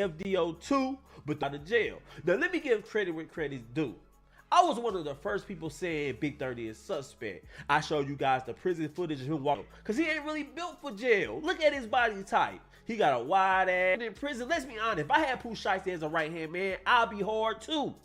FDO too, but out of jail. Now let me give credit where credit's due. I was one of the first people saying Big 30 is suspect. I showed you guys the prison footage of him walking, cause he ain't really built for jail. Look at his body type. He got a wide ass in prison. Let's be honest, if I had Pooh Shiesty as a right hand man, I'll be hard too.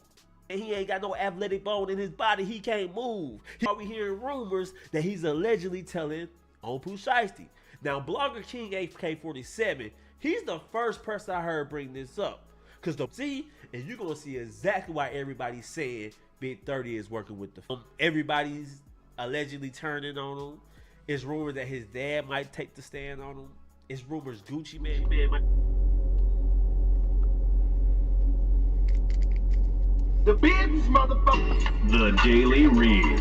And he ain't got no athletic bone in his body. He can't move. Are we hearing rumors that he's allegedly telling on Pooh Shiesty? Now, blogger King AK47, he's the first person I heard bring this up. Cause and you're gonna see exactly why everybody's saying Big 30 is working with the everybody's allegedly turning on him. It's rumors that his dad might take the stand on him. It's rumors Gucci Man might. The Bibs, motherfucker. The Daily Read.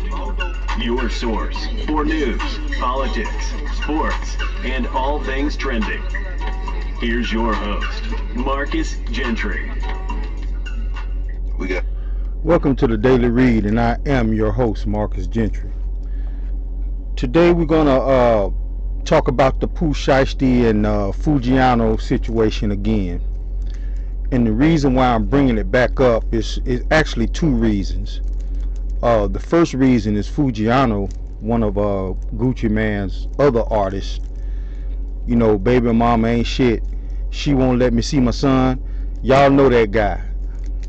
Your source for news, politics, sports, and all things trending. Here's your host, Marcus Gentry. Welcome to the Daily Read, and I am your host, Marcus Gentry. Today we're gonna talk about the Pooh Shiesty and Fujiano situation again. And the reason why I'm bringing it back up is actually two reasons. The first reason is Fujiano, one of Gucci Mane's other artists. You know, baby mama ain't shit. She won't let me see my son. Y'all know that guy.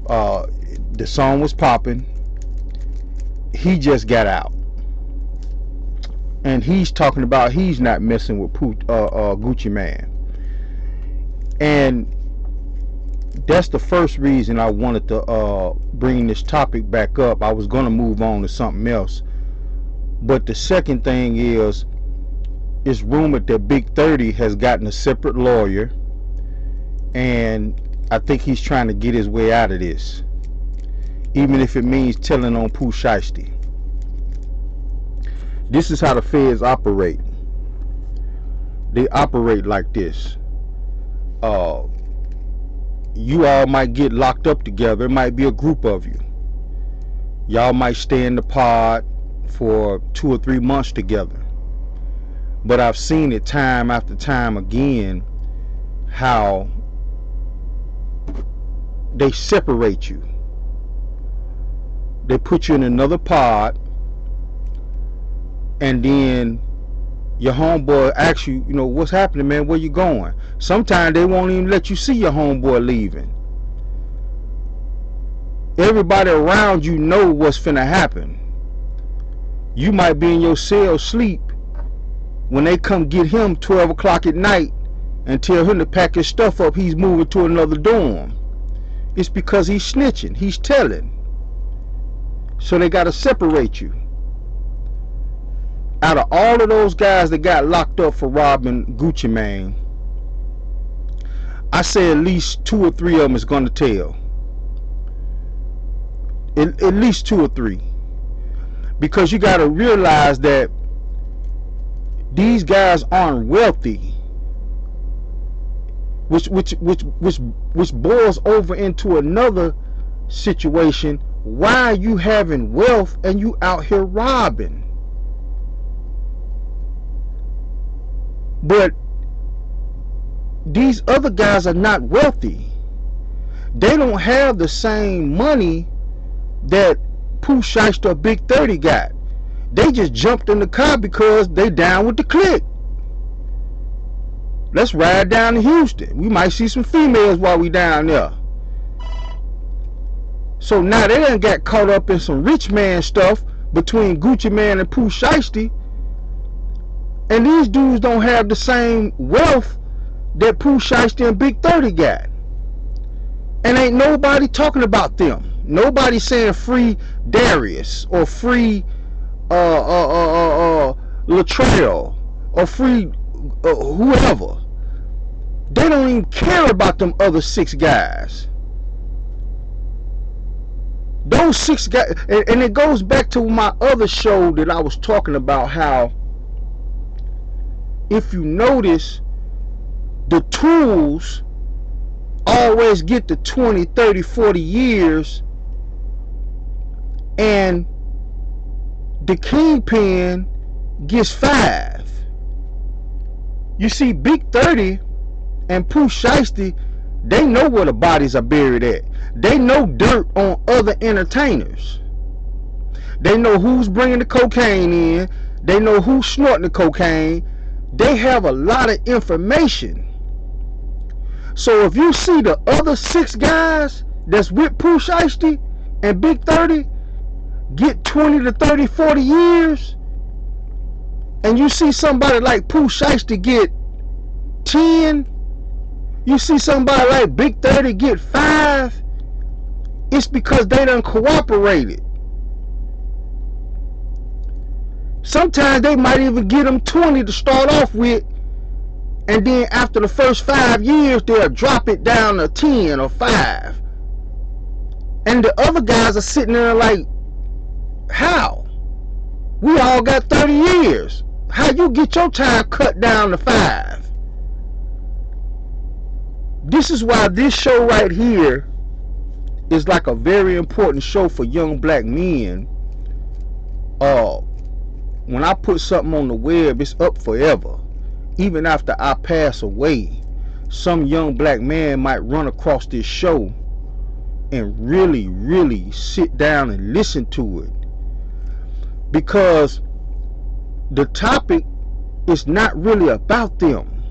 The song was popping. He just got out. And he's talking about he's not messing with Gucci Mane. And that's the first reason I wanted to bring this topic back up. I was going to move on to something else. But the second thing is, it's rumored that Big 30 has gotten a separate lawyer. And I think he's trying to get his way out of this. Even if it means telling on Pooh Shiesty. This is how the feds operate. They operate like this. You all might get locked up together. It might be a group of you. Y'all might stay in the pod for 2 or 3 months together. But I've seen it time after time again how they separate you. They put you in another pod, and then your homeboy asks you, you know, what's happening, man? Where you going? Sometimes they won't even let you see your homeboy leaving. Everybody around you know what's finna happen. You might be in your cell sleep when they come get him 12 o'clock at night and tell him to pack his stuff up. He's moving to another dorm. It's because he's snitching. He's telling. So they got to separate you. Out of all of those guys that got locked up for robbing Gucci Mane, I say at least 2 or 3 of them is going to tell. At least 2 or 3. Because you got to realize that these guys aren't wealthy. Which boils over into another situation. Why are you having wealth and you out here robbing? But these other guys are not wealthy. They don't have the same money that Pooh Shiesty or Big 30 got. They just jumped in the car because they down with the clique. Let's ride down to Houston. We might see some females while we down there. So now they done got caught up in some rich man stuff between Gucci Mane and Pooh Shiesty. And these dudes don't have the same wealth that Pooh Shiesty and Big 30 got. And ain't nobody talking about them. Nobody saying free Darius or free Latrell or free whoever. They don't even care about them other 6 guys. Those 6 guys, and it goes back to my other show that I was talking about, how if you notice, the tools always get to 20, 30, 40 years, and the kingpin gets 5. You see, Big 30 and Pooh Shiesty, They know where the bodies are buried at. They know dirt on other entertainers. They know who's bringing the cocaine in. They know who's snorting the cocaine. They have a lot of information. So if you see the other 6 guys that's with Pooh Shiesty and Big 30 get 20 to 30, 40 years, and you see somebody like Pooh Shiesty get 10, you see somebody like Big 30 get 5, it's because they done cooperated. Sometimes they might even get them 20 to start off with, and then after the first 5 years, they'll drop it down to 10 or 5. And the other guys are sitting there like, how? We all got 30 years. How you get your time cut down to 5? This is why this show right here is like a very important show for young black men. When I put something on the web, it's up forever. Even after I pass away, some young black man might run across this show and really, really sit down and listen to it. Because the topic is not really about them.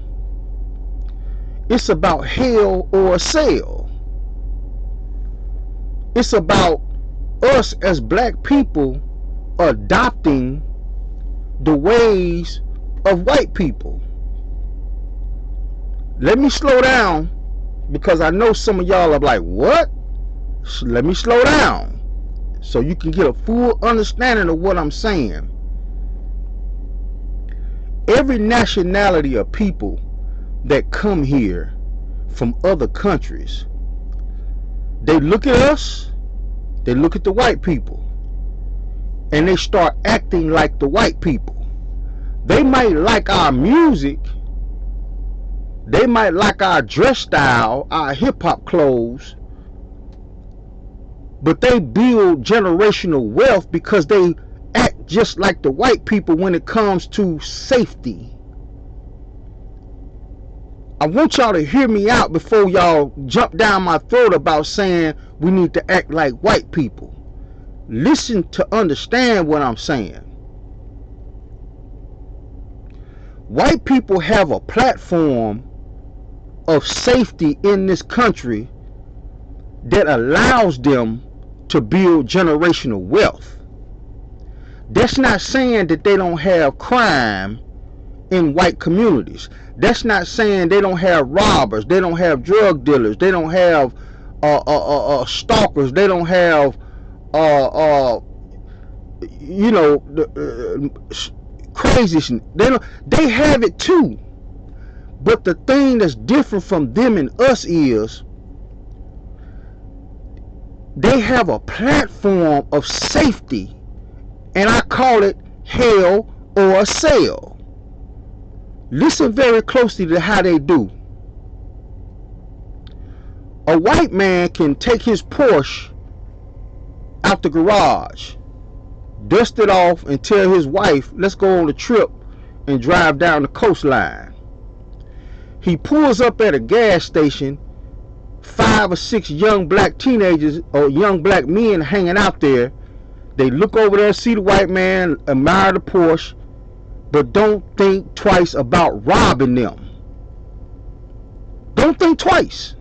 It's about hell or a cell. It's about us as black people adopting the ways of white people. Let me slow down, because I know some of y'all are like, what? Let me slow down so you can get a full understanding of what I'm saying. Every nationality of people that come here from other countries, they look at us, they look at the white people, and they start acting like the white people. They might like our music, they might like our dress style, our hip-hop clothes, but they build generational wealth because they act just like the white people when it comes to safety. I want y'all to hear me out before y'all jump down my throat about saying we need to act like white people. Listen to understand what I'm saying. White people have a platform of safety in this country that allows them to build generational wealth. That's not saying that they don't have crime in white communities. That's not saying they don't have robbers, they don't have drug dealers, they don't have stalkers, they don't have crazy. They have it too. But the thing that's different from them and us is they have a platform of safety, and I call it hell or a cell. Listen very closely to how they do. A white man can take his Porsche out the garage, dust it off, and tell his wife, let's go on a trip and drive down the coastline. He pulls up at a gas station, 5 or 6 young black teenagers or young black men hanging out there. They look over there, see the white man, admire the Porsche, but don't think twice about robbing them. Don't think twice.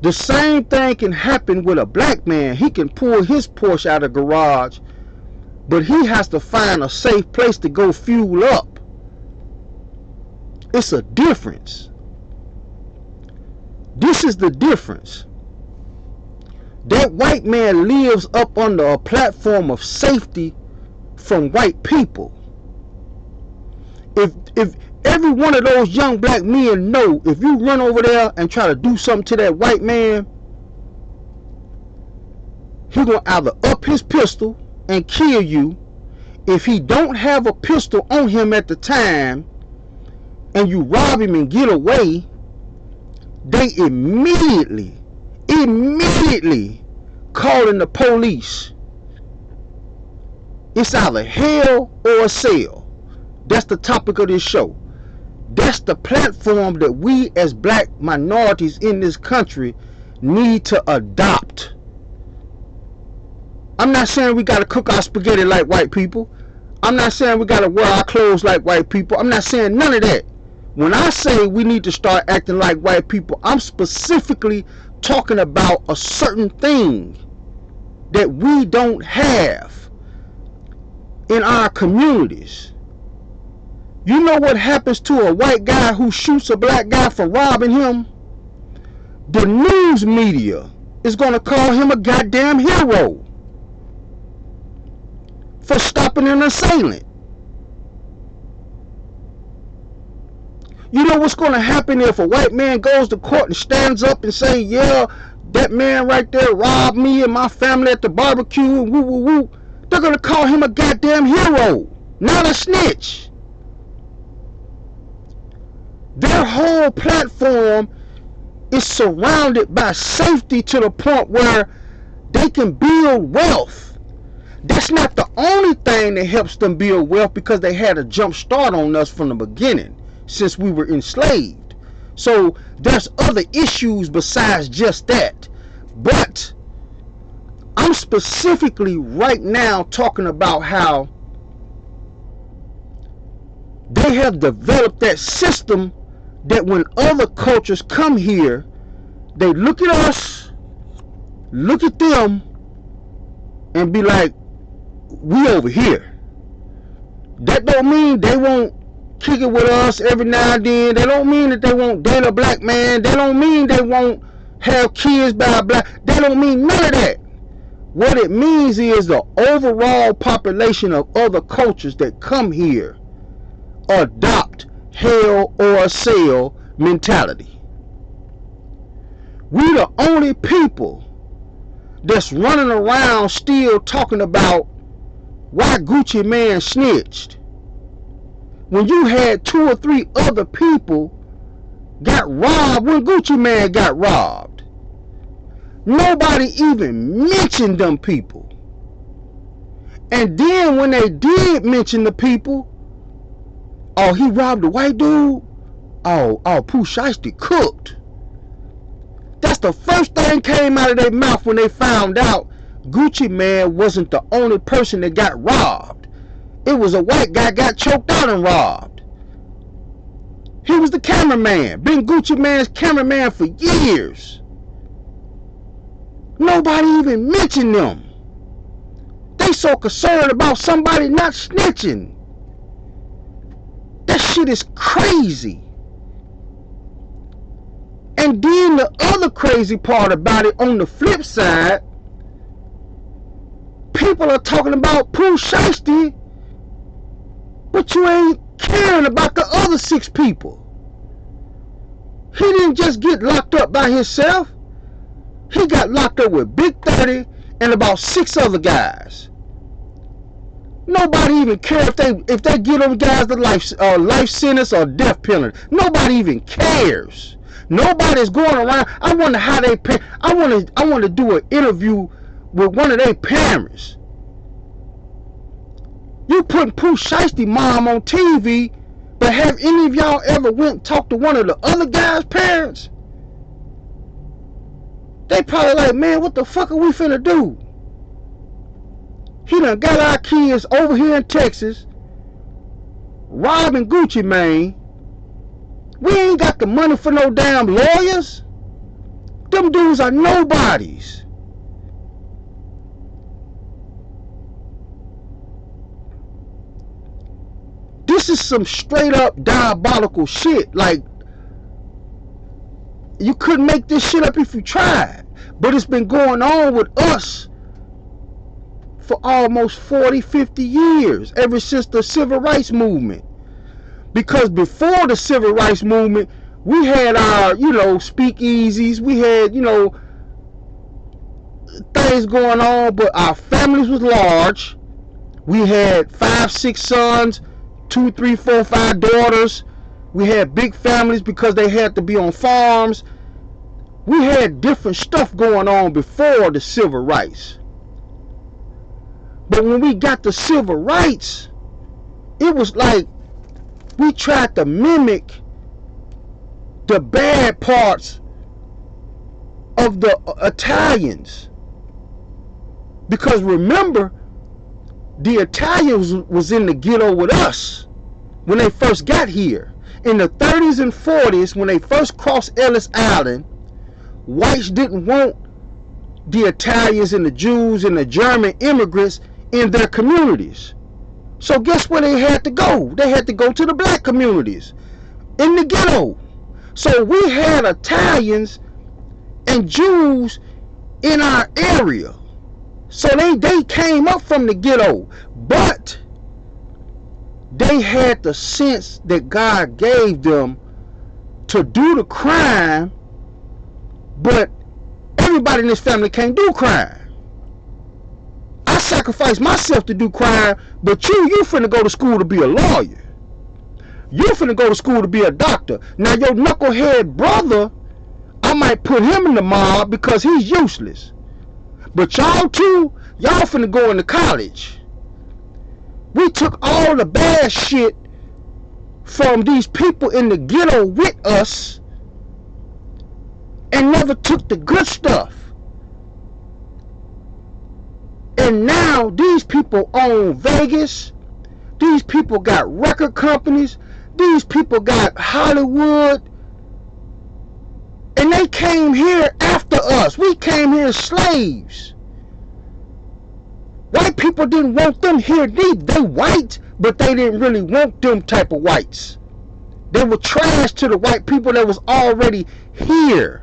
The same thing can happen with a black man. He can pull his Porsche out of the garage, but he has to find a safe place to go fuel up. It's a difference. This is the difference. That white man lives up under a platform of safety from white people. If every one of those young black men know, if you run over there and try to do something to that white man, he gonna either up his pistol and kill you. If he don't have a pistol on him at the time and you rob him and get away, they immediately calling the police. It's either hell or a cell. That's the topic of this show. That's the platform that we as black minorities in this country need to adopt. I'm not saying we got to cook our spaghetti like white people. I'm not saying we got to wear our clothes like white people. I'm not saying none of that. When I say we need to start acting like white people, I'm specifically talking about a certain thing that we don't have in our communities. You know what happens to a white guy who shoots a black guy for robbing him? The news media is going to call him a goddamn hero for stopping an assailant. You know what's going to happen if a white man goes to court and stands up and say, yeah, that man right there robbed me and my family at the barbecue and woo woo woo. They're going to call him a goddamn hero, not a snitch. Their whole platform is surrounded by safety to the point where they can build wealth. That's not the only thing that helps them build wealth, because they had a jump start on us from the beginning since we were enslaved. So there's other issues besides just that. But I'm specifically right now talking about how they have developed that system that when other cultures come here, they look at us, look at them, and be like, we over here. That don't mean they won't kick it with us every now and then. That don't mean that they won't date a black man. That don't mean they won't have kids by a black. That don't mean none of that. What it means is the overall population of other cultures that come here adopt hell or sell mentality. We the only people that's running around still talking about why Gucci Man snitched, when you had 2 or 3 other people got robbed when Gucci Man got robbed. Nobody even mentioned them people. And then when they did mention the people, oh, he robbed a white dude? Oh, Pooh Shiesty cooked. That's the first thing came out of their mouth when they found out Gucci Man wasn't the only person that got robbed. It was a white guy got choked out and robbed. He was the cameraman. Been Gucci Man's cameraman for years. Nobody even mentioned them. They so concerned about somebody not snitching. That shit is crazy. And then the other crazy part about it, on the flip side, people are talking about Pooh Shiesty, but you ain't caring about the other 6 people. He didn't just get locked up by himself. He got locked up with Big 30 and about 6 other guys. Nobody even cares if they give them guys the life sentence or death penalty. Nobody even cares. Nobody's going around. I wonder how they pay. I want to do an interview with one of their parents. You putting Pooh Shiesty mom on TV, but have any of y'all ever went and talked to one of the other guys' parents? They probably like, man, what the fuck are we finna do? He done got our kids over here in Texas, robbing Gucci Mane. We ain't got the money for no damn lawyers. Them dudes are nobodies. This is some straight up diabolical shit. Like, you couldn't make this shit up if you tried. But it's been going on with us for almost 40, 50 years, ever since the Civil Rights Movement. Because before the Civil Rights Movement, we had our, speakeasies, we had, things going on, but our families was large. We had 5, 6 sons, 2, 3, 4, 5 daughters. We had big families because they had to be on farms. We had different stuff going on before the Civil Rights. But when we got the Civil Rights, it was like we tried to mimic the bad parts of the Italians. Because remember, the Italians was in the ghetto with us when they first got here. In the 30s and 40s, when they first crossed Ellis Island, whites didn't want the Italians and the Jews and the German immigrants in their communities. So guess where they had to go? They had to go to the black communities in the ghetto. So we had Italians and Jews in our area. So they came up from the ghetto, but they had the sense that God gave them to do the crime, but everybody in this family can't do crime. I sacrificed myself to do crime, but you finna go to school to be a lawyer. You finna go to school to be a doctor. Now your knucklehead brother, I might put him in the mob because he's useless. But y'all two, y'all finna go into college. We took all the bad shit from these people in the ghetto with us and never took the good stuff. And now these people own Vegas. These people got record companies. These people got Hollywood. And they came here after us. We came here as slaves. White people didn't want them here. They white, but they didn't really want them type of whites. They were trash to the white people that was already here.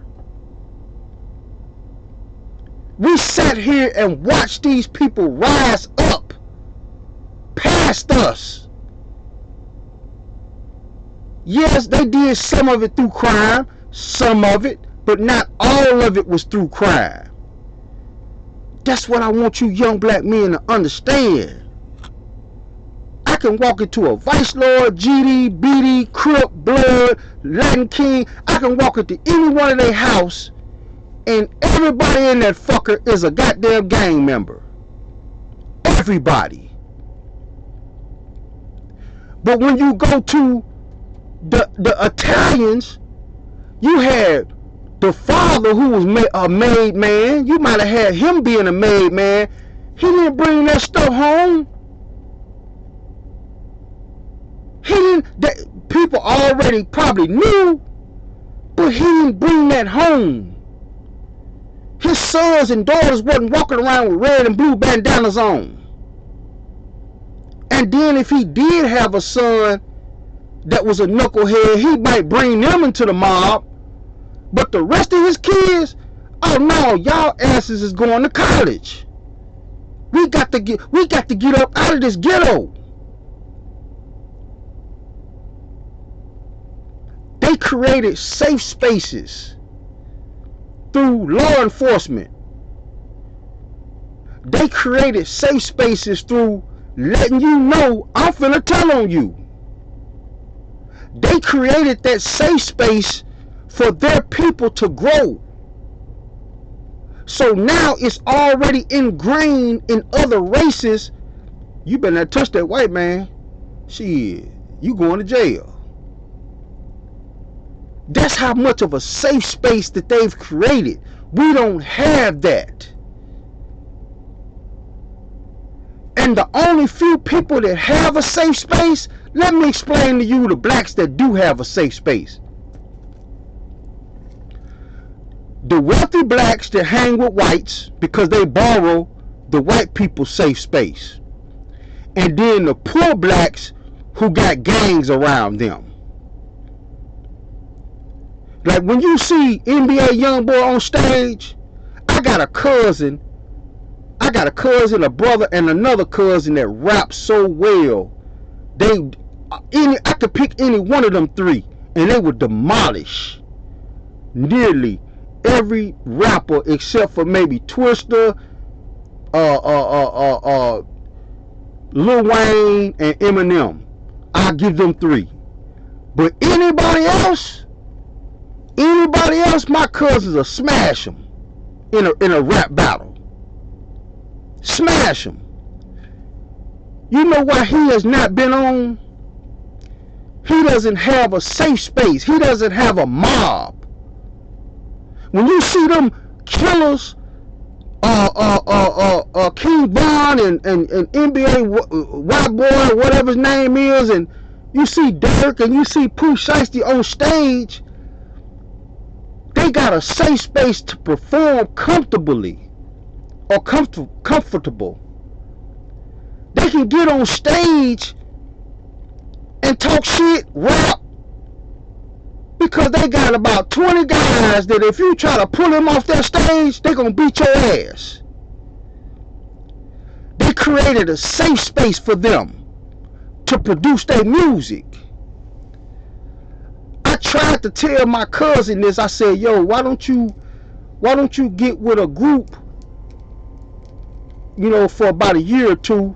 We sat here and watched these people rise up past us. Yes, they did some of it through crime, some of it, but not all of it was through crime. That's what I want you young black men to understand. I can walk into a Vice Lord, GD, BD, Crip, Blood, Latin King. I can walk into any one of their house and everybody in that fucker is a goddamn gang member. Everybody. But when you go to the Italians, you had the father who was a made man. You might have had him being a made man. He didn't bring that stuff home. He didn't. People already probably knew, but he didn't bring that home. His sons and daughters wasn't walking around with red and blue bandanas on. And then if he did have a son that was a knucklehead, he might bring them into the mob. But the rest of his kids, oh no, y'all asses is going to college. We got to get up out of this ghetto. They created safe spaces through law enforcement. They created safe spaces through letting you know I'm finna tell on you. They created that safe space for their people to grow. So now it's already ingrained in other races. You better not touch that white man. Shit, you going to jail. That's how much of a safe space that they've created. We don't have that. And the only few people that have a safe space, let me explain to you the blacks that do have a safe space. The wealthy blacks that hang with whites because they borrow the white people's safe space. And then the poor blacks who got gangs around them. Like when you see NBA Youngboy on stage, I got a cousin, a brother, and another cousin that raps so well. I could pick any one of them three, and they would demolish nearly every rapper except for maybe Twista, Lil Wayne, and Eminem. I'll give them three. But anybody else, my cousins will smash them in a rap battle. Smash him. You know why he has not been on? He doesn't have a safe space. He doesn't have a mob. When you see them killers, King Von and NBA White Boy, whatever his name is, and you see Dirk and you see Pooh Shiesty on stage, they got a safe space to perform comfortably or comfortable. They can get on stage and talk shit, rap, because they got about 20 guys that if you try to pull them off their stage, they're going to beat your ass. They created a safe space for them to produce their music. I tried to tell my cousin this. I said, yo, why don't you get with a group, for about a year or two.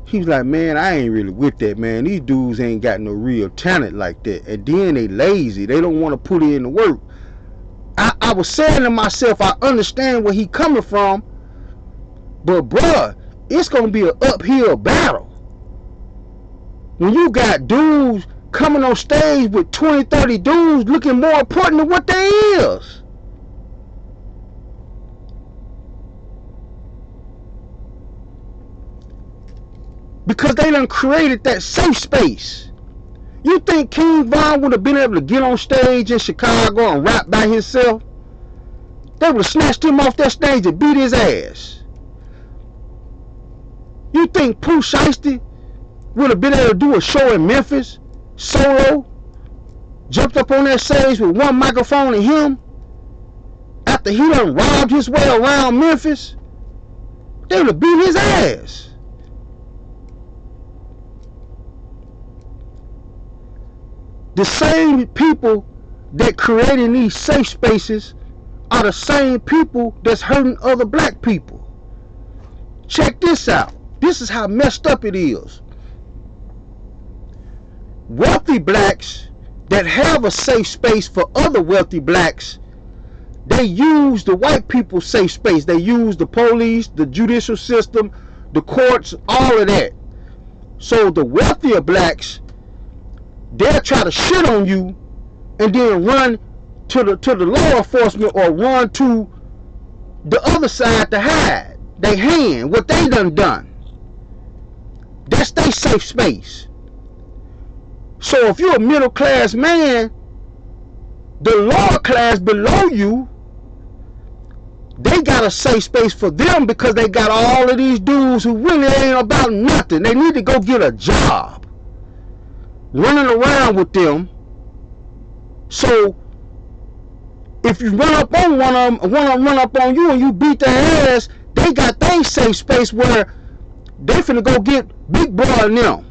He was like, man, I ain't really with that, man. These dudes ain't got no real talent like that. And then they lazy. They don't want to put in the work. I was saying to myself, I understand where he coming from, but bruh, it's going to be an uphill battle. When you got dudes coming on stage with 20, 30 dudes looking more important than what they is. Because they done created that safe space. You think King Von would have been able to get on stage in Chicago and rap by himself? They would have snatched him off that stage and beat his ass. You think Pooh Shiesty would have been able to do a show in Memphis, solo, jumped up on that stage with one microphone and him, after he done robbed his way around Memphis? They would have beat his ass. The same people that creating these safe spaces are the same people that's hurting other black people. Check this out. This is how messed up it is. Wealthy blacks that have a safe space for other wealthy blacks, they use the white people's safe space. They use the police, the judicial system, the courts, all of that. So the wealthier blacks, they'll try to shit on you and then run to the law enforcement or run to the other side to hide they hand what they done. That's their safe space. So if you're a middle class man, the lower class below you, they got a safe space for them because they got all of these dudes who really ain't about nothing. They need to go get a job running around with them. So if you run up on one of them run up on you and you beat their ass, they got their safe space where they finna go get Big Boy and them.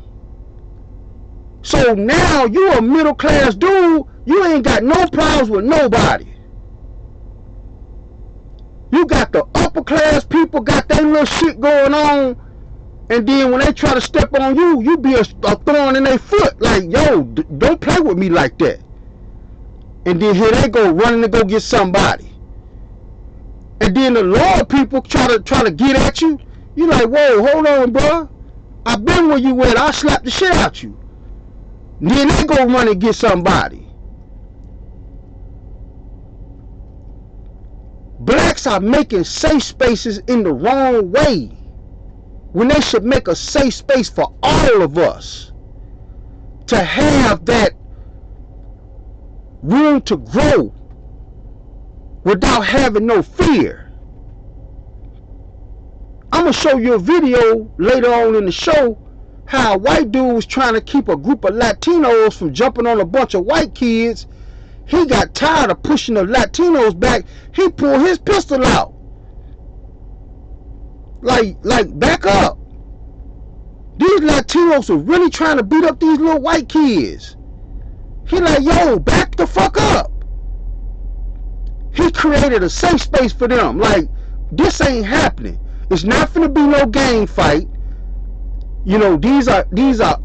So now you a middle class dude, you ain't got no problems with nobody. You got the upper class people got their little shit going on, and then when they try to step on you, you be a thorn in their foot. Like, yo, don't play with me like that. And then here they go running to go get somebody. And then the lower people try to get at you. You like, whoa, hold on, bro. I been where you at. I'll slap the shit out you. And then they go run and get somebody. Blacks are making safe spaces in the wrong way, when they should make a safe space for all of us to have that room to grow without having no fear. I'm going to show you a video later on in the show how a white dude was trying to keep a group of Latinos from jumping on a bunch of white kids. He got tired of pushing the Latinos back. He pulled his pistol out. Like, back up. These Latinos are really trying to beat up these little white kids. He like, yo, back the fuck up. He created a safe space for them. Like, this ain't happening. It's not finna be no gang fight. You know, these are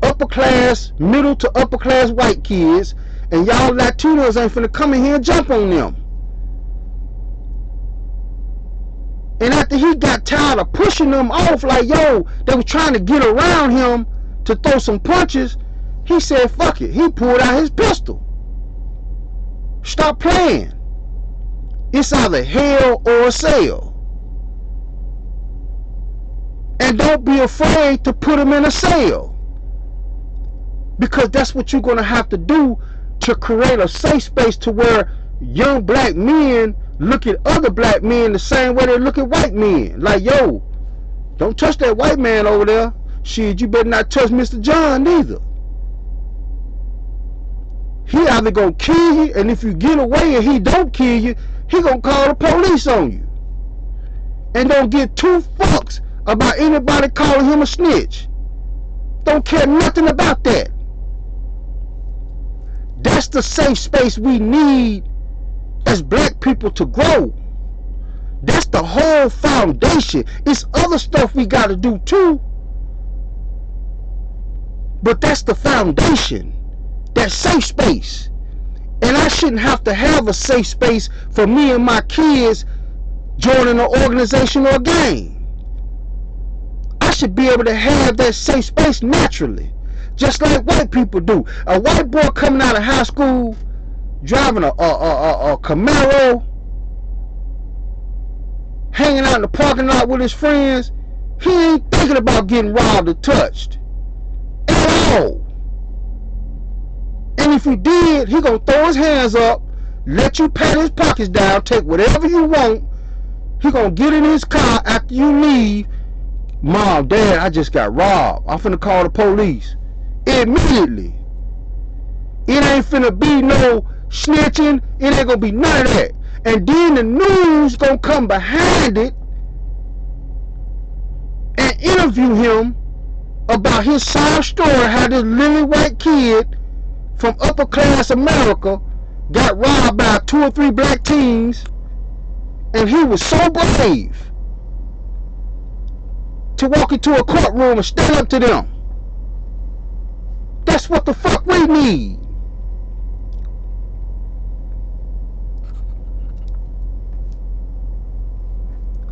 upper class, middle to upper class white kids, and y'all Latinos ain't finna come in here and jump on them. And after he got tired of pushing them off, like, yo, they were trying to get around him to throw some punches, He said, fuck it. He pulled out his pistol. Stop playing. It's either hell or a cell. And don't be afraid to put him in a cell. Because that's what you're going to have to do to create a safe space to where young black men look at other black men the same way they look at white men. Like, yo, don't touch that white man over there. Shit, you better not touch Mr. John neither. He either gonna kill you, and if you get away and he don't kill you, he gonna call the police on you. And don't get two fucks about anybody calling him a snitch. Don't care nothing about that. That's the safe space we need as black people to grow. That's the whole foundation. It's other stuff we gotta do too. But that's the foundation. That safe space. And I shouldn't have to have a safe space for me and my kids joining an organization or a gang. I should be able to have that safe space naturally. Just like white people do. A white boy coming out of high school driving a Camaro, hanging out in the parking lot with his friends, he ain't thinking about getting robbed or touched at all. And if he did, he gonna throw his hands up, let you pat his pockets down, take whatever you want. He gonna get in his car after you leave. Mom, Dad, I just got robbed. I'm finna call the police. Immediately. It ain't finna be no snitching. It ain't gonna be none of that. And then the news gonna come behind it and interview him about his side story, how this lily white kid from upper class America got robbed by 2 or 3 black teens, and he was so brave to walk into a courtroom and stand up to them. That's what the fuck we need.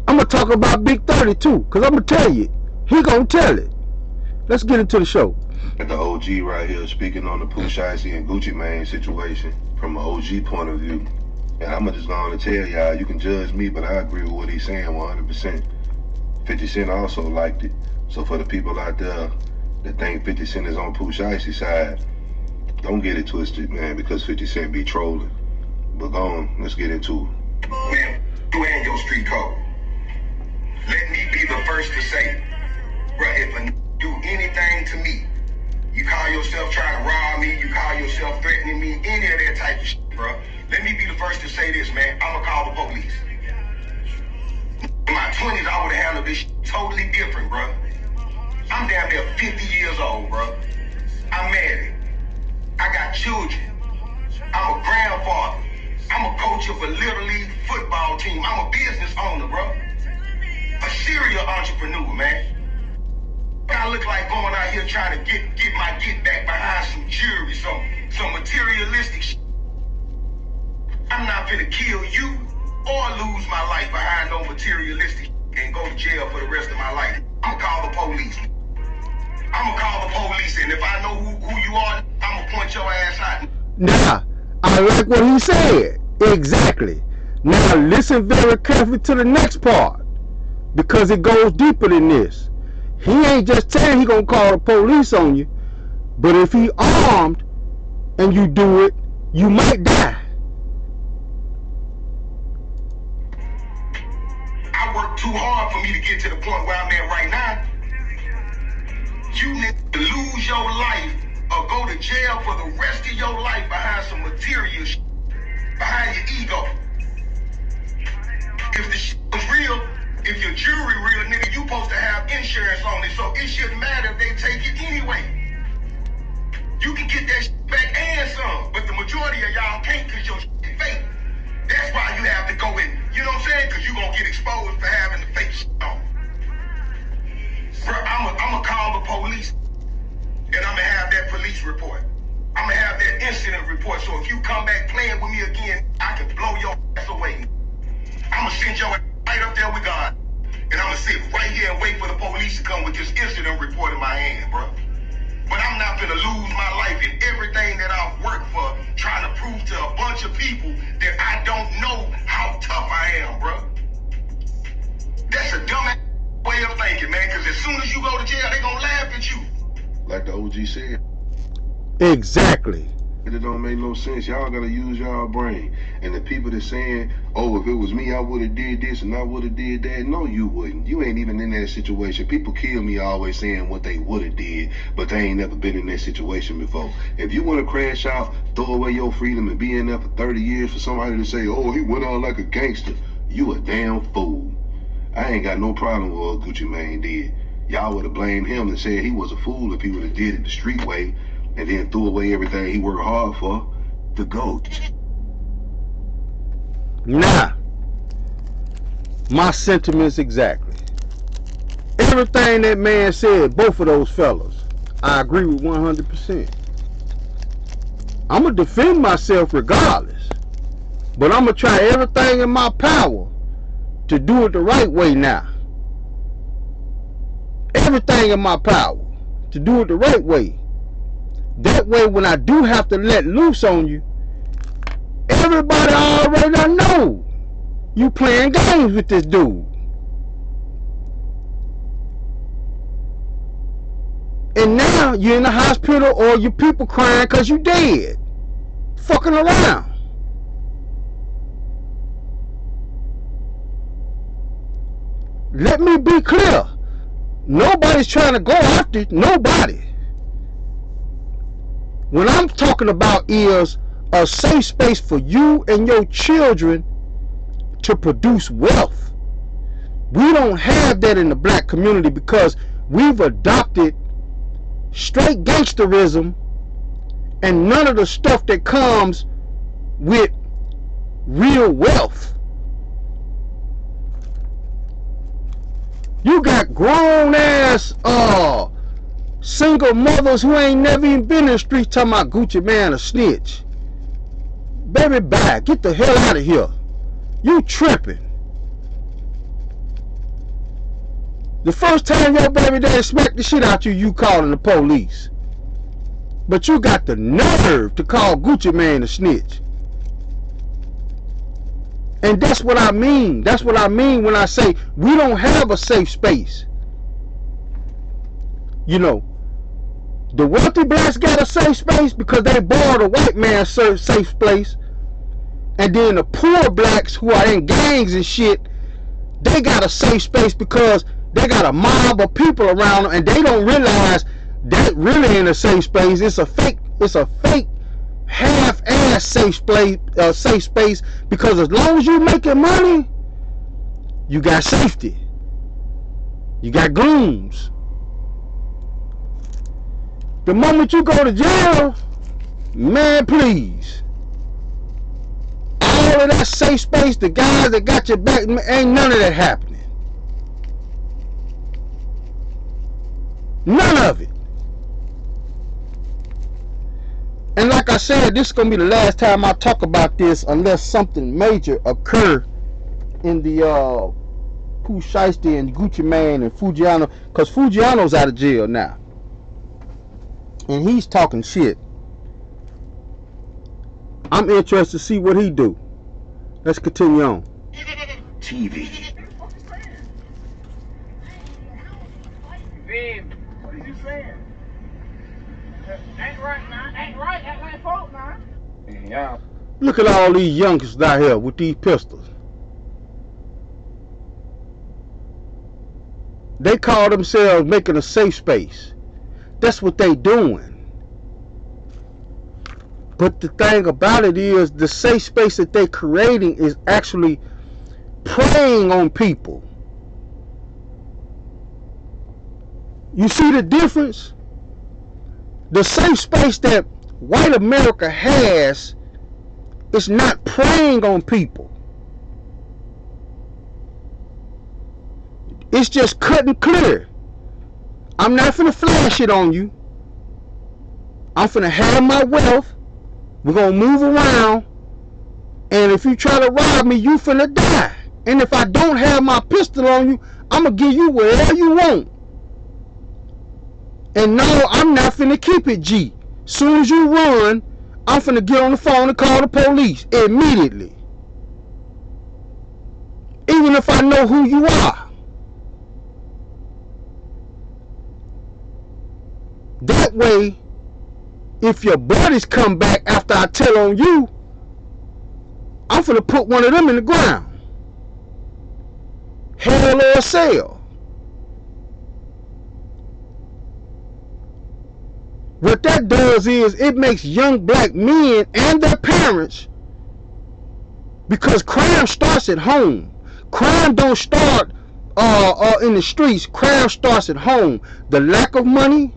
I'm gonna talk about Big 30 too, cause I'm gonna tell you, he gonna tell it. Let's get into the show. The OG right here speaking on the Pooh Shiesty and Gucci Mane situation from an OG point of view. And I'm just going to tell y'all, you can judge me, but I agree with what he's saying 100%. 50 Cent also liked it. So for the people out there that think 50 Cent is on Pooh Shiesty's side, don't get it twisted, man, because 50 Cent be trolling. But go on, let's get into it. Man, you and your street code. Let me be the first to say, bruh, if a do anything to me, you call yourself trying to rob me, you call yourself threatening me, any of that type of shit, bro. Let me be the first to say this, man. I'ma call the police. In my 20s, I would've handled this shit totally different, bro. I'm damn near 50 years old, bro. I'm married. I got children. I'm a grandfather. I'm a coach of a Little League football team. I'm a business owner, bro. A serial entrepreneur, man. I look like going out here trying to get my get back behind some jewelry, some materialistic shit. I'm not finna kill you or lose my life behind no materialistic shit and go to jail for the rest of my life. I'ma call the police. I'ma call the police, and if I know who you are, I'ma point your ass out. Now, I like what he said. Exactly. Now listen very carefully to the next part, because it goes deeper than this. He ain't just saying he gonna call the police on you, but if he armed and you do it, you might die. I worked too hard for me to get to the point where I'm at right now. You need to lose your life or go to jail for the rest of your life behind some material shit, behind your ego. If the shit was real, if your jewelry real, nigga, you supposed to have insurance on it, so it shouldn't matter if they take it anyway. You can get that shit back and some, but the majority of y'all can't because your shit fake. That's why you have to go in, you know what I'm saying? Because you gonna get exposed for having the fake shit on. Bro, I'ma call the police, and I'ma have that police report. I'ma have that incident report, so if you come back playing with me again, I can blow your ass away. I'ma send your ass right up there with God, and I'ma sit right here and wait for the police to come with this incident report in my hand, bro. But I'm not gonna lose my life and everything that I've worked for trying to prove to a bunch of people that I don't know how tough I am, bro. That's a dumb way of thinking, man, because as soon as you go to jail, they gonna laugh at you. Like the OG said. Exactly. It don't make no sense. Y'all gotta use y'all brain. And the people that saying, oh, if it was me, I would have did this and I would have did that. No, you wouldn't. You ain't even in that situation. People kill me always saying what they would have did, but they ain't never been in that situation before. If you want to crash out, throw away your freedom and be in there for 30 years for somebody to say, oh, he went on like a gangster, you a damn fool. I ain't got no problem with what Gucci Mane did. Y'all would have blamed him and said he was a fool if he would have did it the street way and then threw away everything he worked hard for. The GOAT. Nah. My sentiments exactly. Everything that man said, both of those fellas, I agree with 100%. I'm going to defend myself regardless. But I'm going to try everything in my power to do it the right way now. Everything in my power to do it the right way. That way, when I do have to let loose on you, everybody already know you playing games with this dude. And now you're in the hospital or your people crying because you dead. Fucking around. Let me be clear. Nobody's trying to go after nobody. What I'm talking about is a safe space for you and your children to produce wealth. We don't have that in the black community because we've adopted straight gangsterism and none of the stuff that comes with real wealth. You got grown ass single mothers who ain't never even been in the streets talking about Gucci Mane a snitch. Baby, bye. Get the hell out of here. You tripping. The first time your baby daddy smacked the shit out you, you calling the police. But you got the nerve to call Gucci Mane a snitch. And that's what I mean. That's what I mean when I say we don't have a safe space. You know, the wealthy blacks got a safe space because they borrowed a white man's safe space. And then the poor blacks who are in gangs and shit, they got a safe space because they got a mob of people around them and they don't realize that really in a safe space. It's a fake half-ass safe space because as long as you making money, you got safety. You got goons. The moment you go to jail, man, please. All of that safe space, the guys that got your back, ain't none of that happening. None of it. And like I said, this is going to be the last time I talk about this unless something major occur in the Pooh Shiesty and Gucci Mane and Fujiano, because Fujiano's out of jail now. And he's talking shit. I'm interested to see what he do. Let's continue on. TV. Babe, what are you saying? Ain't right now. Ain't right. Ain't my fault now. Yeah. Look at all these youngsters out here with these pistols. They call themselves making a safe space. That's what they doing. But the thing about it is the safe space that they creating is actually preying on people. You see the difference? The safe space that white America has is not preying on people. It's just cut and clear. I'm not finna flash it on you. I'm finna have my wealth. We're gonna move around. And if you try to rob me, you finna die. And if I don't have my pistol on you, I'm gonna give you whatever you want. And no, I'm not finna keep it, G. Soon as you run, I'm finna get on the phone and call the police immediately. Even if I know who you are. That way, if your buddies come back after I tell on you, I'm finna put one of them in the ground. Hell or a cell. What that does is it makes young black men and their parents, because crime starts at home. Crime don't start in the streets. Crime starts at home. The lack of money,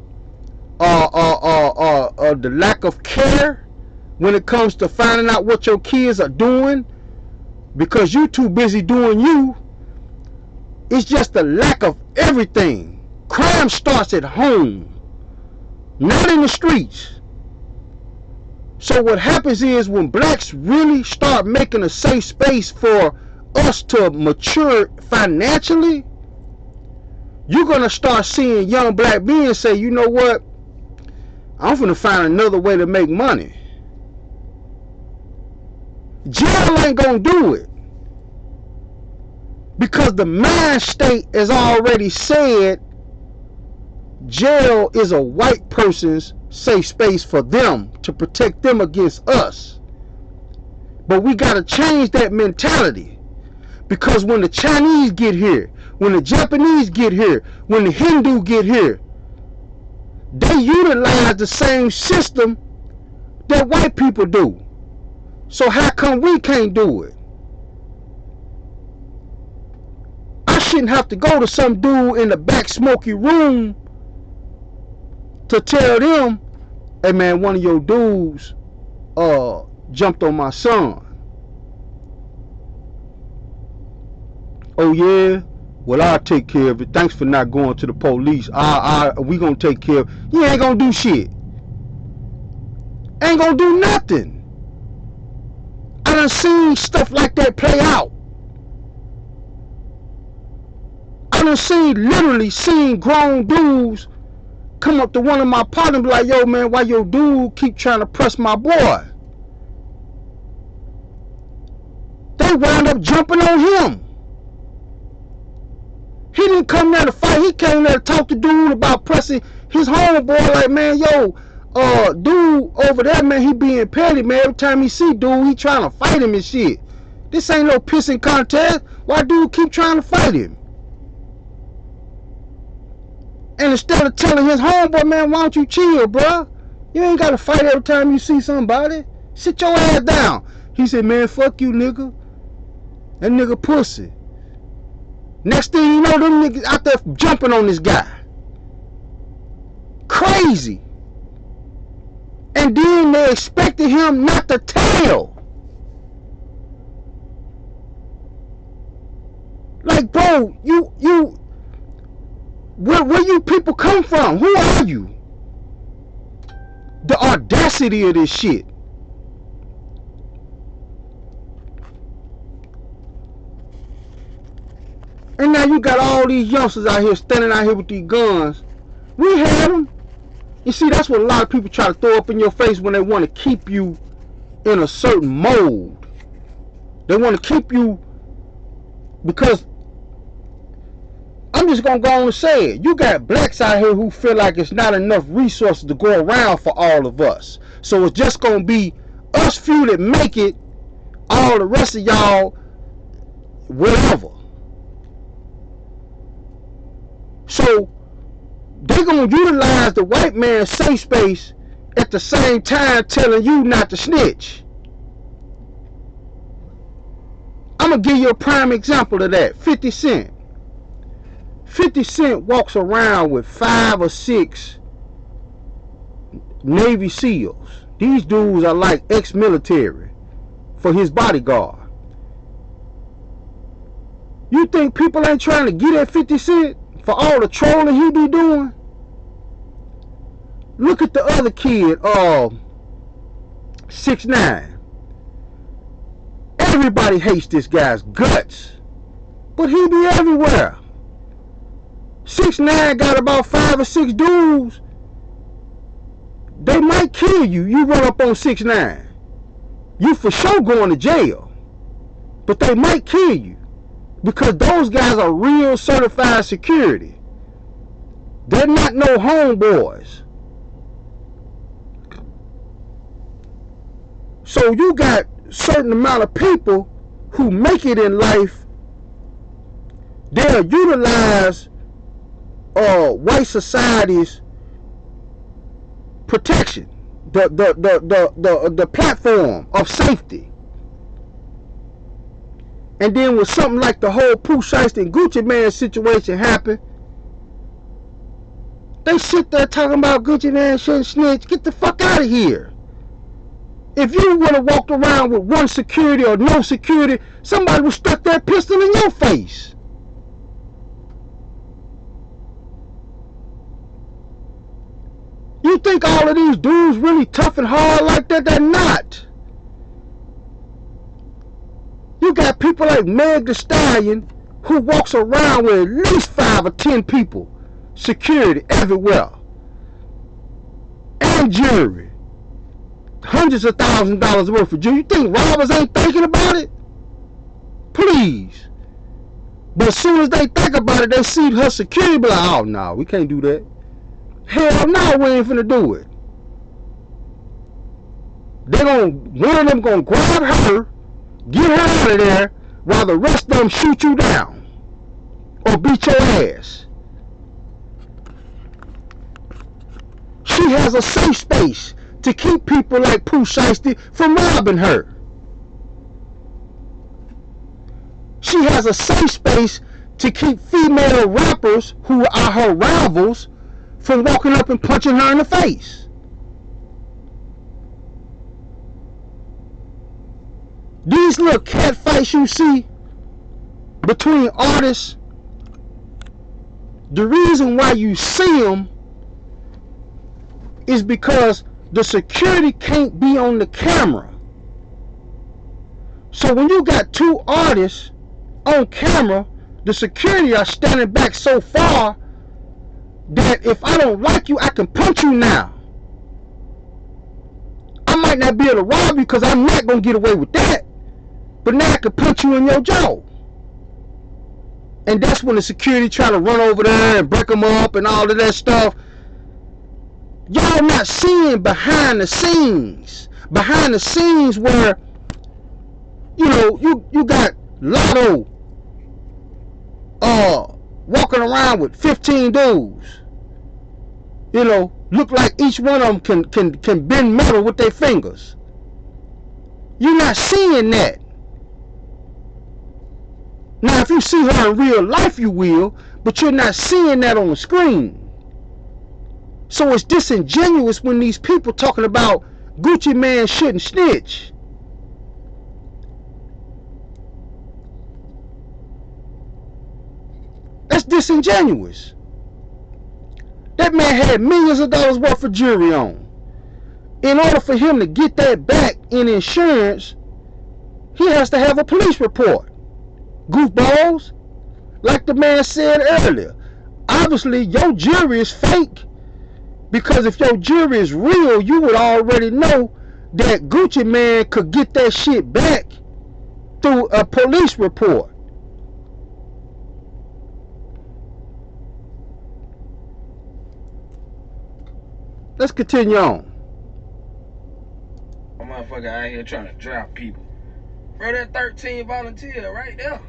the lack of care when it comes to finding out what your kids are doing, because you too busy doing you. It's just the lack of everything. Crime starts at home, not in the streets. So what happens is when blacks really start making a safe space for us to mature financially, you're going to start seeing young black men say, you know what, I'm going to find another way to make money. Jail ain't going to do it. Because the mind state has already said jail is a white person's safe space for them to protect them against us. But we got to change that mentality. Because when the Chinese get here, when the Japanese get here, when the Hindu get here, they utilize the same system that white people do. So how come we can't do it? I shouldn't have to go to some dude in the back smoky room to tell them, hey man, one of your dudes jumped on my son. Oh yeah? Well, I'll take care of it. Thanks for not going to the police. We gonna take care of it. You ain't gonna do shit. Ain't gonna do nothing. I done seen stuff like that play out. I done literally seen grown dudes come up to one of my partners and be like, yo man, why your dude keep trying to press my boy? They wound up jumping on him. He didn't come there to fight. He came there to talk to dude about pressing his homeboy. Like, man, yo, dude over there, man, he being petty, man. Every time he see dude, he trying to fight him and shit. This ain't no pissing contest. Why dude keep trying to fight him? And instead of telling his homeboy, man, why don't you chill, bro? You ain't got to fight every time you see somebody. Sit your ass down. He said, man, fuck you, nigga. That nigga pussy. Next thing you know, them niggas out there jumping on this guy. Crazy. And then they expected him not to tell. Like, bro, where you people come from? Who are you? The audacity of this shit. And now you got all these youngsters out here standing out here with these guns. We had them. You see, that's what a lot of people try to throw up in your face when they want to keep you in a certain mold. They want to keep you, because I'm just going to go on and say it. You got blacks out here who feel like it's not enough resources to go around for all of us. So it's just going to be us few that make it, all the rest of y'all, whatever. So they're going to utilize the white man's safe space at the same time telling you not to snitch. I'm going to give you a prime example of that. 50 Cent. 50 Cent walks around with 5 or 6 Navy SEALs. These dudes are like ex-military for his bodyguard. You think people ain't trying to get at 50 Cent for all the trolling he be doing? Look at the other kid, 6ix9ine. Everybody hates this guy's guts, but he be everywhere. 6ix9ine got about 5 or 6 dudes, they might kill you. You run up on 6ix9ine. You for sure going to jail. But they might kill you. Because those guys are real certified security. They're not no homeboys. So you got a certain amount of people who make it in life. They'll utilize white society's protection, the platform of safety. And then when something like the whole Pooh Shiesty and Gucci Mane situation happened, they sit there talking about Gucci Mane shouldn't snitch. Get the fuck out of here. If you would have walked around with one security or no security, somebody would stuck that pistol in your face. You think all of these dudes really tough and hard like that? They're not. You got people like Meg Thee Stallion who walks around with at least 5 or 10 people, security everywhere, and jury, hundreds of thousands of dollars worth of jury. You think robbers ain't thinking about it? Please. But as soon as they think about it, they see her security, be like, oh no, we can't do that. Hell no, we ain't finna do it. One of them gonna grab her, get her out of there, while the rest of them shoot you down or beat your ass. She has a safe space to keep people like Pooh Shiesty from robbing her. She has a safe space to keep female rappers who are her rivals from walking up and punching her in the face. These little cat fights you see between artists, the reason why you see them is because the security can't be on the camera. So when you got 2 artists on camera, the security are standing back so far that if I don't like you, I can punch you now. I might not be able to rob you because I'm not going to get away with that. But now I can punch you in your jaw. And that's when the security try to run over there and break them up and all of that stuff. Y'all not seeing behind the scenes. Behind the scenes where, you got Lotto walking around with 15 dudes. Look like each one of them can bend metal with their fingers. You're not seeing that. Now, if you see her in real life, you will, but you're not seeing that on the screen. So it's disingenuous when these people talking about Gucci Mane shouldn't snitch. That's disingenuous. That man had millions of dollars worth of jewelry on. In order for him to get that back in insurance, he has to have a police report. Goofballs. Like the man said earlier, obviously your jewelry is fake, because if your jewelry is real, you would already know that Gucci Mane could get that shit back through a police report. Let's continue on. A motherfucker out here trying to drop people. Bro, that 13 volunteer right there.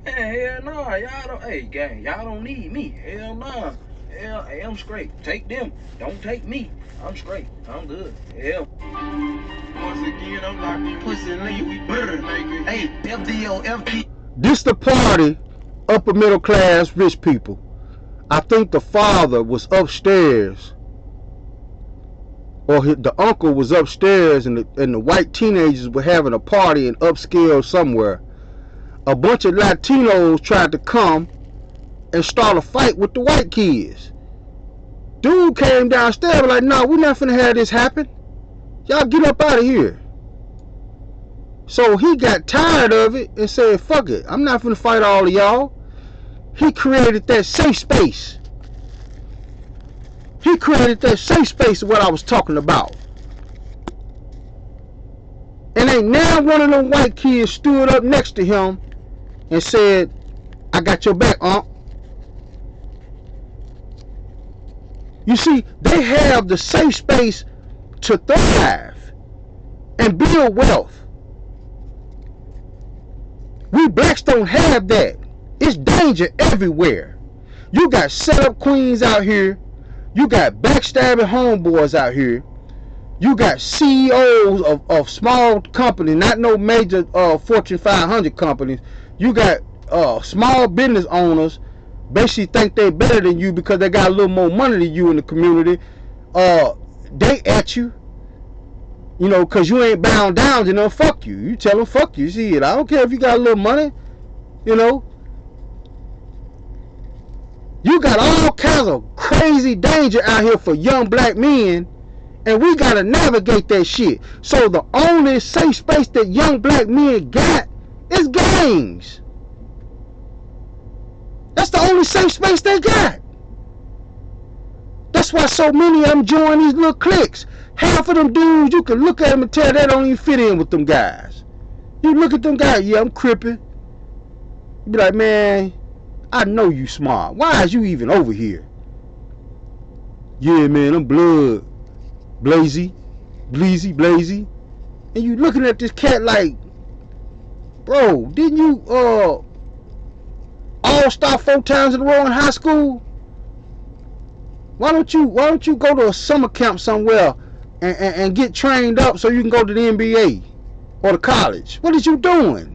Man, hell no, y'all don't. Hey, gang, y'all don't need me. Hell no. Hell, hey, I'm straight. Take them. Don't take me. I'm straight. I'm good. Hell. Once again, I'm locked in pussy nigga. We better, nigga. Hey, FDO, This the party, upper middle class, rich people. I think the father was upstairs, or the uncle was upstairs, and the white teenagers were having a party in upscale somewhere. A bunch of Latinos tried to come and start a fight with the white kids. Dude came downstairs like, no, we're not finna have this happen. Y'all get up out of here. So he got tired of it and said, fuck it, I'm not finna fight all of y'all. he created that safe space. He created that safe space of what I was talking about. And ain't now one of them white kids stood up next to him and said, I got your back, Unc. You see, they have the safe space to thrive and build wealth. We blacks don't have that. It's danger everywhere. You got set up queens out here. You got backstabbing homeboys out here. You got CEOs of small companies, not no major Fortune 500 companies. You got small business owners basically think they better than you because they got a little more money than you in the community. They at you, you know, because you ain't bound down to them. Fuck you. You tell them fuck you. See it. I don't care if you got a little money, you know. You got all kinds of crazy danger out here for young black men, and we gotta navigate that shit. So the only safe space that young black men got is gangs. That's the only safe space they got. That's why so many of them join these little cliques. Half of them dudes, you can look at them and tell they don't even fit in with them guys. You look at them guys, yeah, I'm crippin'. You be like, man, I know you smart. Why is you even over here? Yeah, man, I'm blood. Blazy. And you looking at this cat like, bro, didn't you all-star 4 times in a row in high school? Why don't you go to a summer camp somewhere and get trained up so you can go to the NBA or the college? What is you doing?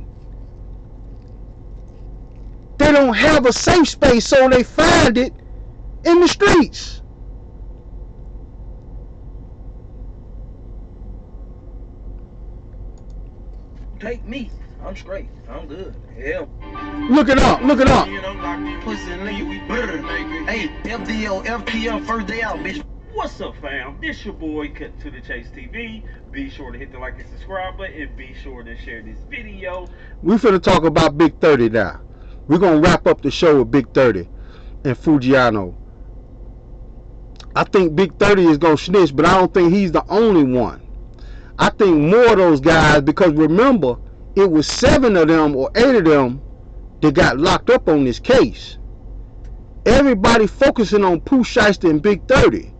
They don't have a safe space, so they find it in the streets. Take me. I'm straight. I'm good. Hell. Look it up. Pussy nigga, we burn. Hey, FDO, FTL, first day out, bitch. What's up, fam? This your boy, Cut to the Chase TV. Be sure to hit the like and subscribe button, and be sure to share this video. We finna talk about Big 30 now. We're gonna wrap up the show with Big 30 and Fujiano. I think Big 30 is gonna snitch, but I don't think he's the only one. I think more of those guys, because remember, it was 7 of them or 8 of them that got locked up on this case. Everybody focusing on Pooh Shiesty and Big 30.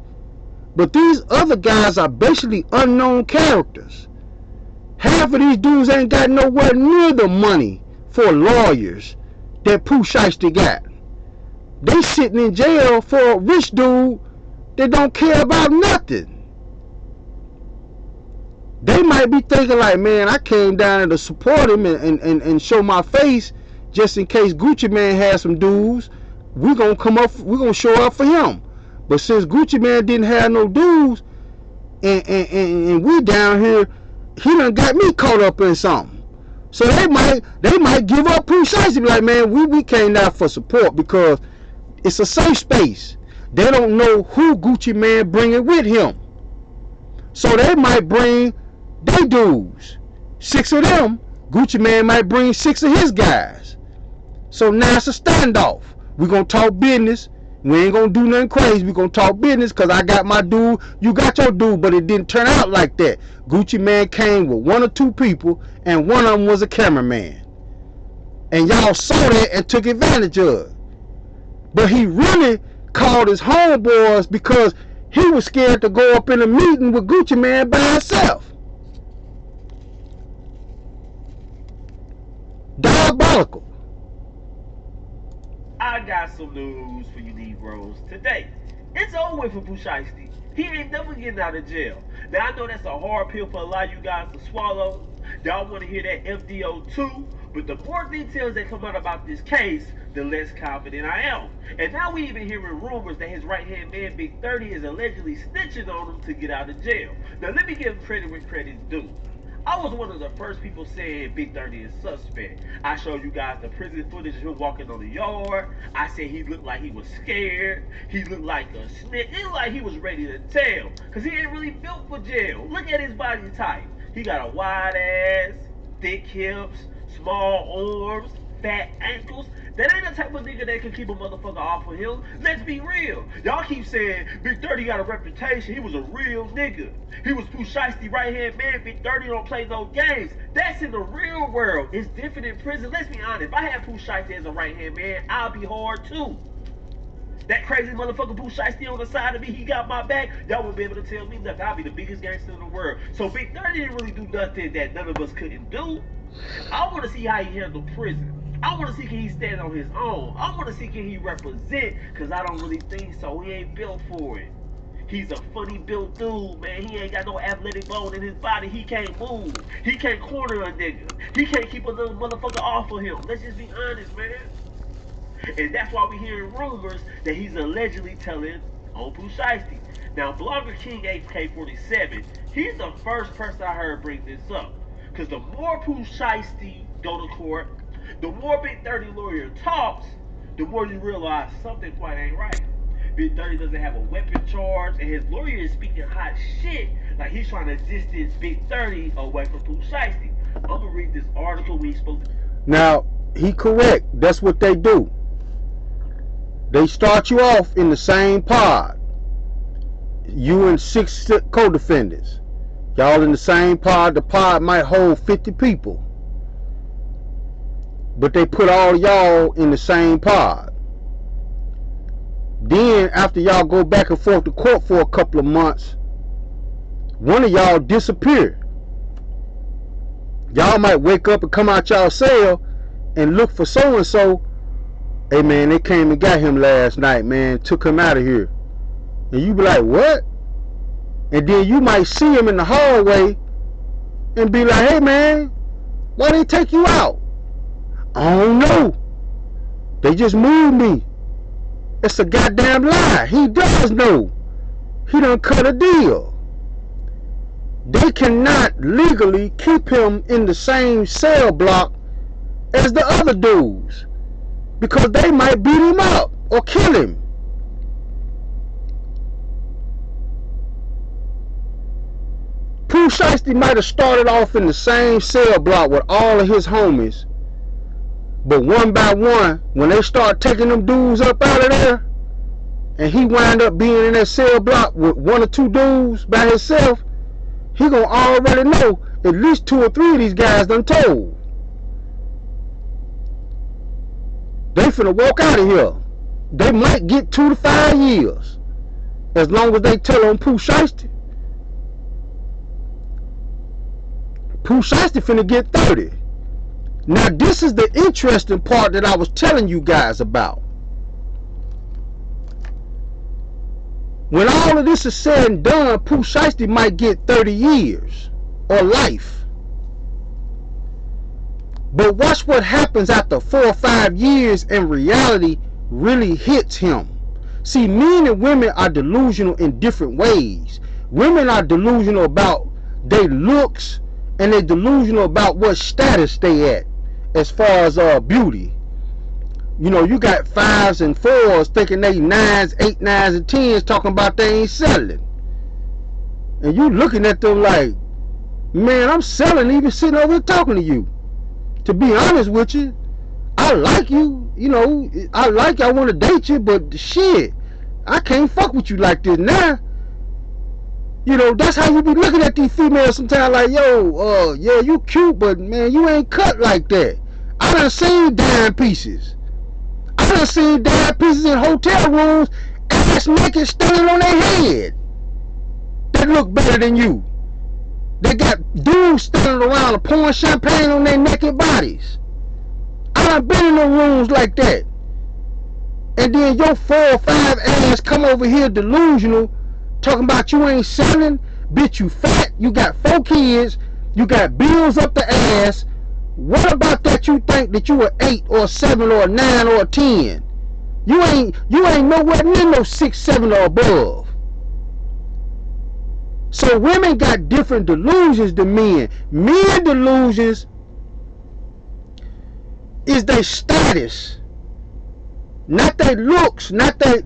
But these other guys are basically unknown characters. Half of these dudes ain't got nowhere near the money for lawyers that Pooh Shiesty got. They sitting in jail for a rich dude that don't care about nothing. They might be thinking like, man, I came down to support him and show my face just in case Gucci Man has some dudes. We're gonna show up for him. But since Gucci Man didn't have no dudes and we down here, he done got me caught up in something. So they might give up Pooh Shiesty, be like, man, we came down for support because it's a safe space. They don't know who Gucci Man bringing with him. So they might bring they dudes. 6 of them, Gucci Man might bring 6 of his guys. So now it's a standoff. We're going to talk business. We ain't going to do nothing crazy. We're going to talk business because I got my dude, you got your dude, but it didn't turn out like that. Gucci Man came with 1 or 2 people, and one of them was a cameraman. And y'all saw that and took advantage of it. But he really called his homeboys because he was scared to go up in a meeting with Gucci Man by himself. Diabolical. I got some news for you Negroes today. It's over with for Pooh Shiesty. He ain't never getting out of jail. Now I know that's a hard pill for a lot of you guys to swallow. Y'all want to hear that FDO too, but the more details that come out about this case, the less confident I am. And now we even hearing rumors that his right-hand man, Big 30, is allegedly snitching on him to get out of jail. Now let me give credit where credit's due. I was one of the first people saying Big 30 is suspect. I showed you guys the prison footage of him walking on the yard. I said he looked like he was scared. He looked like a snitch. It looked like he was ready to tell. Because he ain't really built for jail. Look at his body type. He got a wide ass, thick hips, small arms. fat ankles, that ain't the type of nigga that can keep a motherfucker off of him. Let's be real. Y'all keep saying Big 30 got a reputation. He was a real nigga. He was Pooh Shiesty right-hand man. Big 30 don't play no games. That's in the real world. It's different in prison. Let's be honest. If I had Pooh Shiesty as a right-hand man, I'll be hard too. That crazy motherfucker Pooh Shiesty on the side of me, he got my back. Y'all won't be able to tell me nothing. I'll be the biggest gangster in the world. So Big 30 didn't really do nothing that none of us couldn't do. I want to see how he handled prison. I want to see can he stand on his own. I want to see can he represent, because I don't really think so. He ain't built for it. He's a funny built dude, man. He ain't got no athletic bone in his body. He can't move. He can't corner a nigga. He can't keep a little motherfucker off of him. Let's just be honest, man. And that's why we hearing rumors that he's allegedly telling on Pooh Shiesty. Now, Blogger King HK47, he's the first person I heard bring this up. Because the more Pooh Shiesty go to court, the more Big 30 lawyer talks, the more you realize something quite ain't right. Big 30 doesn't have a weapon charge, and his lawyer is speaking hot shit, like he's trying to distance Big 30 away from Pooh Shiesty. I'm going to read this article we supposed to... Now, he correct. That's what they do. They start you off in the same pod. You and 6 co-defendants. Y'all in the same pod. The pod might hold 50 people. But they put all y'all in the same pod. Then, after y'all go back and forth to court for a couple of months, one of y'all disappear. Y'all might wake up and come out y'all cell and look for so-and-so. Hey man, they came and got him last night, man. Took him out of here. And you be like, what? And then you might see him in the hallway and be like, hey man, why they take you out? I don't know. They just moved me. It's a goddamn lie. He does know. He done cut a deal. They cannot legally keep him in the same cell block as the other dudes, because they might beat him up or kill him. Pooh Shiesty might have started off in the same cell block with all of his homies, but one by one, when they start taking them dudes up out of there, and he wind up being in that cell block with 1 or 2 dudes by himself, he gonna already know at least 2 or 3 of these guys done told. They finna walk out of here. They might get 2 to 5 years, as long as they tell on Pooh Shiesty. Pooh Shiesty finna get 30. Now this is the interesting part that I was telling you guys about. When all of this is said and done, Pooh Shiesty might get 30 years or life. But watch what happens after 4 or 5 years and reality really hits him. See, men and women are delusional in different ways. Women are delusional about their looks, and they're delusional about what status they at as far as beauty. You know, you got 5s and 4s thinking they 9s, 8, 9s, and 10s talking about they ain't selling. And you looking at them like, man, I'm selling even sitting over here talking to you. To be honest with you, I like you, you know, I want to date you, but shit, I can't fuck with you like this now. You know, that's how you be looking at these females sometimes, like, yo, yeah, you cute, but man, you ain't cut like that. I done seen dime pieces. I done seen dime pieces in hotel rooms, ass naked, standing on their head, that look better than you. They got dudes standing around pouring champagne on their naked bodies. I done been in the rooms like that. And then your 4 or 5 ass come over here delusional, talking about you ain't selling. Bitch, you fat, you got 4 kids, you got bills up the ass. What about that you think that you a 8 or a 7 or a 9 or a 10? You ain't nowhere near no 6, 7 or above. So women got different delusions than men. Men delusions is their status, not their looks, not they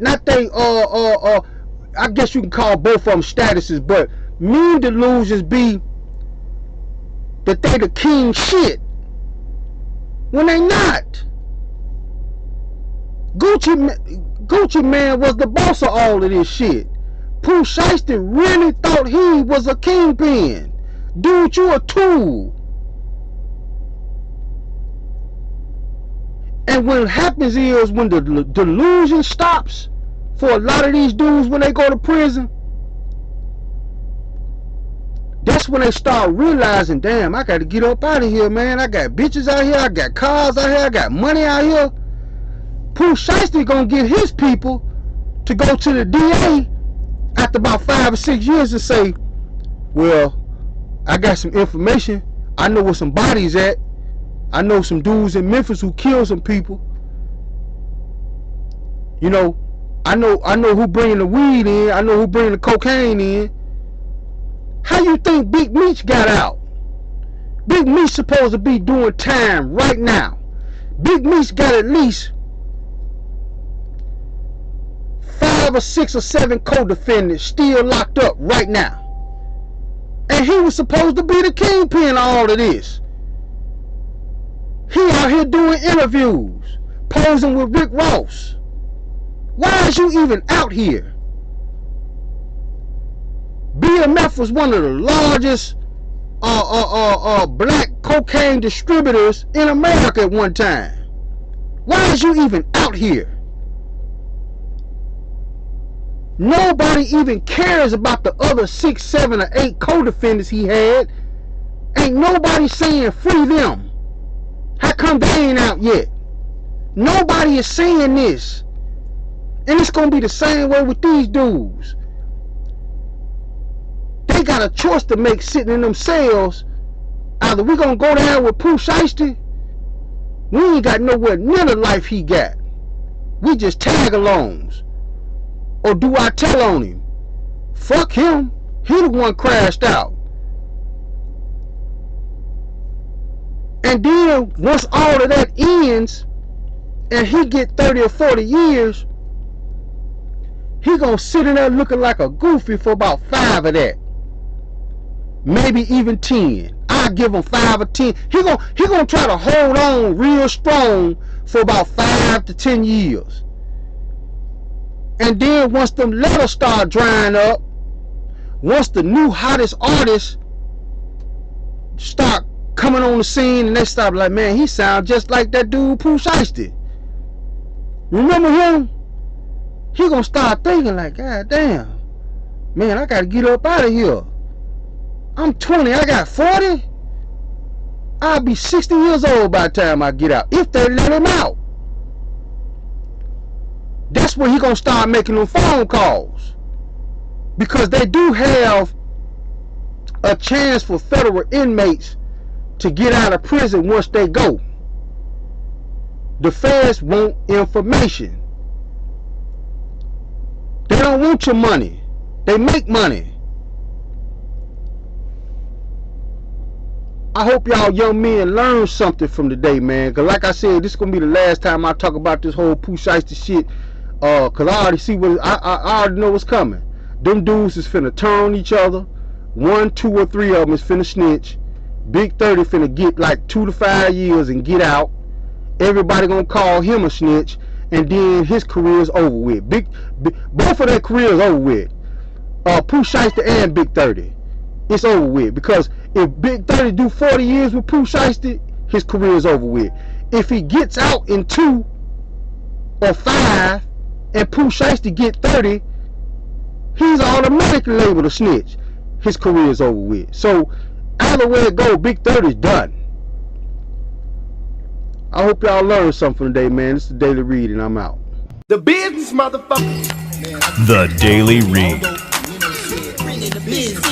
I guess you can call both of them statuses, but men delusions be that they the king shit. when they not. Gucci Man was the boss of all of this shit. Pooh Shiesty really thought he was a kingpin. Dude, you a tool. And what happens is when the delusion stops for a lot of these dudes when they go to prison, that's when they start realizing, damn, I got to get up out of here, man. I got bitches out here, I got cars out here, I got money out here. Pooh Shiesty gonna get his people to go to the DA after about 5 or 6 years and say, well, I got some information. I know where some bodies at. I know some dudes in Memphis who killed some people. You know, I know who bringing the weed in. I know who bringing the cocaine in. How you think Big Meech got out? Big Meech supposed to be doing time right now. Big Meech got at least 5 or 6 or 7 co-defendants still locked up right now. And he was supposed to be the kingpin of all of this. He out here doing interviews, posing with Rick Ross. Why is you even out here? BMF was one of the largest black cocaine distributors in America at one time. Why is you even out here? Nobody even cares about the other 6, 7, or 8 co-defendants he had. Ain't nobody saying free them. How come they ain't out yet? Nobody is saying this. And it's going to be the same way with these dudes. They got a choice to make sitting in them cells. Either we going to go down with Pooh Shiesty. We ain't got nowhere near the life he got. We just tag alongs. Or do I tell on him? Fuck him. He the one crashed out. And then once all of that ends and he get 30 or 40 years, he gonna sit in there looking like a goofy for about 5 of that. Maybe even 10. I'll give him 5 or 10. He gonna try to hold on real strong for about 5 to 10 years. And then once them letters start drying up, once the new hottest artists start coming on the scene and they start like, man, he sounds just like that dude Pooh Shiesty. Remember him? He gonna start thinking like, God damn, man, I gotta get up out of here. I'm 20, I got 40. I'll be 60 years old by the time I get out, if they let him out. That's when he gonna start making them phone calls, because they do have a chance for federal inmates to get out of prison once they go. The feds want information. They don't want your money. They make money. I hope y'all young men learn something from today, man. Because like I said, this is going to be the last time I talk about this whole Pooh Shiesty shit. Because I already see what I already know what's coming. Them dudes is finna turn on each other. 1, 2, or 3 of them is finna snitch. Big 30 finna get like 2 to 5 years and get out. Everybody gonna call him a snitch. And then his career is over with. Both of their careers over with. Pooh Shiesty and Big 30. It's over with. Because if Big 30 do 40 years with Pooh Shiesty, his career is over with. If he gets out in 2 or 5 and Pooh Shiesty get 30, he's automatically labeled a snitch. His career is over with. So either way it go, Big 30 is done. I hope y'all learned something from today, man. This is the Daily Read, and I'm out. The business, motherfucker. The Daily Read. Bring in the business.